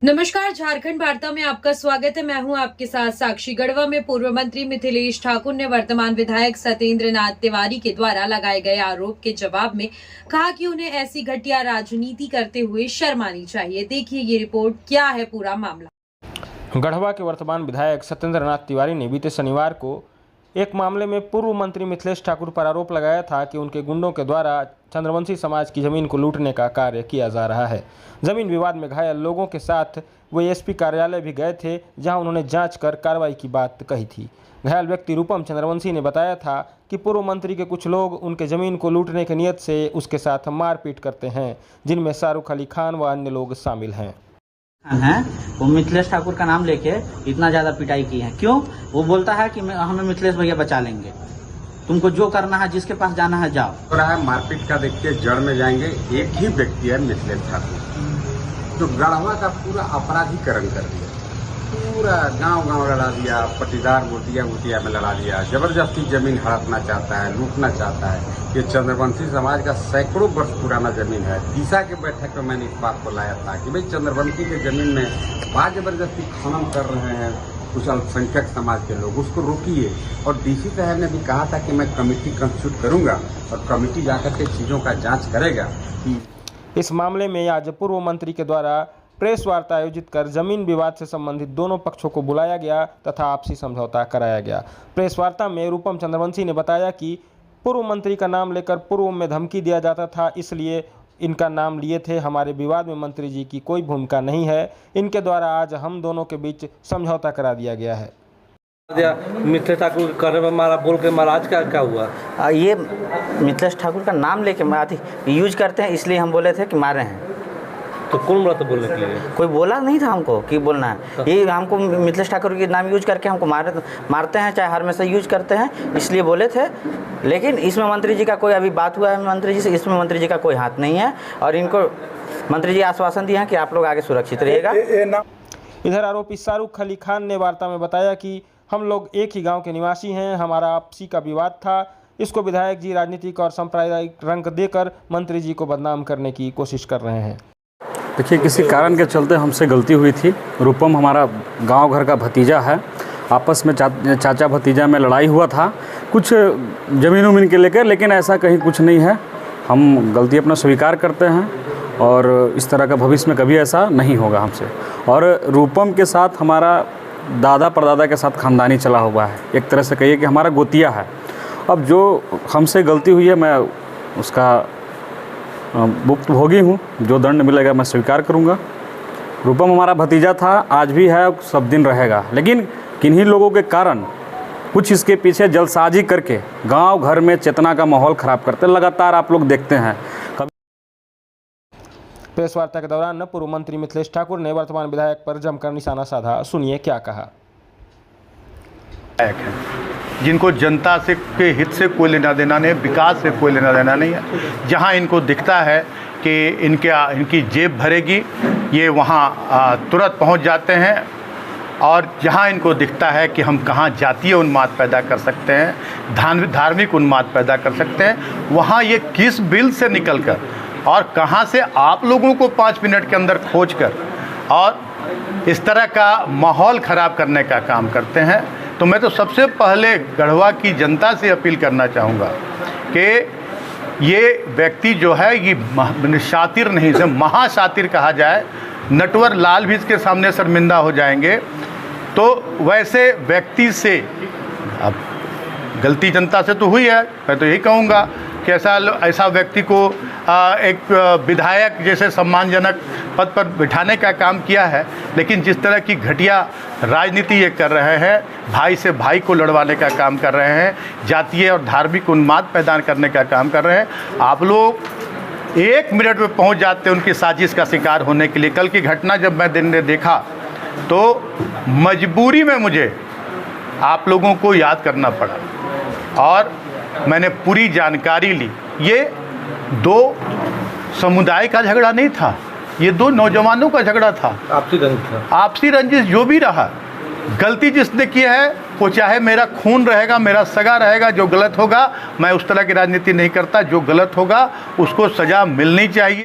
नमस्कार, झारखंड वार्ता में आपका स्वागत है। मैं हूं आपके साथ साक्षी। गढ़वा में पूर्व मंत्री मिथिलेश ठाकुर ने वर्तमान विधायक सत्येंद्र नाथ तिवारी के द्वारा लगाए गए आरोप के जवाब में कहा कि उन्हें ऐसी घटिया राजनीति करते हुए शर्म आनी चाहिए। देखिए ये रिपोर्ट, क्या है पूरा मामला। गढ़वा के वर्तमान विधायक सत्येंद्र नाथ तिवारी ने बीते शनिवार को एक मामले में पूर्व मंत्री मिथिलेश ठाकुर पर आरोप लगाया था कि उनके गुंडों के द्वारा चंद्रवंशी समाज की जमीन को लूटने का कार्य किया जा रहा है। जमीन विवाद में घायल लोगों के साथ वो एसपी कार्यालय भी गए थे, जहां उन्होंने जांच कर कार्रवाई की बात कही थी। घायल व्यक्ति रूपम चंद्रवंशी ने बताया था कि पूर्व मंत्री के कुछ लोग उनके जमीन को लूटने की नियत से उसके साथ मारपीट करते हैं, जिनमें शाहरुख अली खान व अन्य लोग शामिल हैं। वो मिथिलेश ठाकुर का नाम लेके इतना ज्यादा पिटाई की है। क्यों? वो बोलता है कि हमें मिथिलेश भैया बचा लेंगे, तुमको जो करना है, जिसके पास जाना है जाओ। हो रहा है मारपीट का, देखिए जड़ में जाएंगे। एक ही व्यक्ति है मिथिलेश ठाकुर, जो गढ़वा का पूरा अपराधीकरण कर दिया, पूरा गांव लड़ा दिया, पट्टीदार मुटिया में लड़ा दिया, जबरदस्ती जमीन हड़पना चाहता है, लूटना चाहता है। ये चंद्रवंशी समाज का सैकड़ों वर्ष पुराना जमीन है। दिशा के बैठक में मैंने इस बात को लाया था कि भाई चंद्रवंशी के जमीन में बात जबरदस्ती खनन कर रहे हैं कुछ अल्पसंख्यक समाज के लोग, उसको रोकिए। और डीसी साहब ने भी कहा था कि मैं कमेटी कंस्टिट्यूट करूंगा और कमेटी जाकर के चीज़ों का जांच करेगा। इस मामले में आज पूर्व मंत्री के द्वारा प्रेस वार्ता आयोजित कर जमीन विवाद से संबंधित दोनों पक्षों को बुलाया गया तथा आपसी समझौता कराया गया। प्रेस वार्ता में रूपम चंद्रवंशी ने बताया कि पूर्व मंत्री का नाम लेकर पूर्व में धमकी दिया जाता था, इसलिए इनका नाम लिए थे। हमारे विवाद में मंत्री जी की कोई भूमिका नहीं है। इनके द्वारा आज हम दोनों के बीच समझौता करा दिया गया है। मिथिलेश ठाकुर कर मारा, बोल के महाराज का क्या हुआ? ये मिथिलेश ठाकुर का नाम लेके यूज करते हैं, इसलिए हम बोले थे कि मारे हैं। तो कौन बोला था बोलने के लिए? कोई बोला नहीं था हमको कि बोलना है। ये हमको मिथिलेश ठाकुर के नाम यूज करके हमको मारते हैं, चाहे हर में से यूज करते हैं, इसलिए बोले थे। लेकिन इसमें मंत्री जी का कोई अभी बात हुआ है मंत्री जी से, इसमें मंत्री जी का कोई हाथ नहीं है। और इनको मंत्री जी आश्वासन दिए हैं कि आप लोग आगे सुरक्षित रहिएगा। इधर आरोपी शाहरुख अली खान ने वार्ता में बताया कि हम लोग एक ही गांव के निवासी हैं, हमारा आपसी का विवाद था। इसको विधायक जी राजनीतिक और सांप्रदायिक रंग देकर मंत्री जी को बदनाम करने की कोशिश कर रहे हैं। देखिए, किसी कारण के चलते हमसे गलती हुई थी। रूपम हमारा गांव घर का भतीजा है। आपस में चाचा भतीजा में लड़ाई हुआ था कुछ ज़मीन उमीन के लेकर, लेकिन ऐसा कहीं कुछ नहीं है। हम गलती अपना स्वीकार करते हैं और इस तरह का भविष्य में कभी ऐसा नहीं होगा हमसे। और रूपम के साथ हमारा दादा परदादा के साथ ख़ानदानी चला हुआ है। एक तरह से कहिए कि हमारा गोतिया है। अब जो हमसे गलती हुई है, मैं उसका भुक्तभोगी हूँ। जो दंड मिलेगा मैं स्वीकार करूँगा। रूपम हमारा भतीजा था, आज भी है, सब दिन रहेगा। लेकिन किन्हीं लोगों के कारण कुछ इसके पीछे जलसाजी करके गांव घर में चेतना का माहौल ख़राब करते लगातार आप लोग देखते हैं। प्रेस वार्ता के दौरान पूर्व मंत्री मिथिलेश ठाकुर ने वर्तमान विधायक पर जमकर निशाना साधा। सुनिए क्या कहा। जिनको जनता से के हित से कोई लेना देना नहीं, विकास से कोई लेना देना नहीं है। जहां इनको दिखता है कि इनकी जेब भरेगी, ये वहां तुरंत पहुंच जाते हैं। और जहां इनको दिखता है कि हम कहां जातीय उन्माद पैदा कर सकते हैं, धार्मिक उन्माद पैदा कर सकते हैं, वहां ये किस बिल से निकलकर और कहां से आप लोगों को 5 मिनट के अंदर खोज कर और इस तरह का माहौल ख़राब करने का काम करते हैं। तो मैं तो सबसे पहले गढ़वा की जनता से अपील करना चाहूँगा कि ये व्यक्ति जो है, ये शातिर नहीं से महाशातिर कहा जाए। नटवर लाल भी इसके सामने शर्मिंदा हो जाएंगे। तो वैसे व्यक्ति से, अब गलती जनता से तो हुई है, मैं तो यही कहूँगा कि ऐसा व्यक्ति को एक विधायक जैसे सम्मानजनक पद पर बिठाने का काम किया है। लेकिन जिस तरह की घटिया राजनीति ये कर रहे हैं, भाई से भाई को लड़वाने का काम कर रहे हैं, जातीय और धार्मिक उन्माद पैदा करने का काम कर रहे हैं, आप लोग 1 मिनट में पहुंच जाते हैं उनकी साजिश का शिकार होने के लिए। कल की घटना जब मैं दिन में देखा तो मजबूरी में मुझे आप लोगों को याद करना पड़ा और मैंने पूरी जानकारी ली। ये 2 समुदाय का झगड़ा नहीं था, ये 2 नौजवानों का झगड़ा था। आपसी रंजिश जो भी रहा, गलती जिसने की है वो चाहे मेरा खून रहेगा, मेरा सगा रहेगा, जो गलत होगा मैं उस तरह की राजनीति नहीं करता। जो गलत होगा उसको सज़ा मिलनी चाहिए।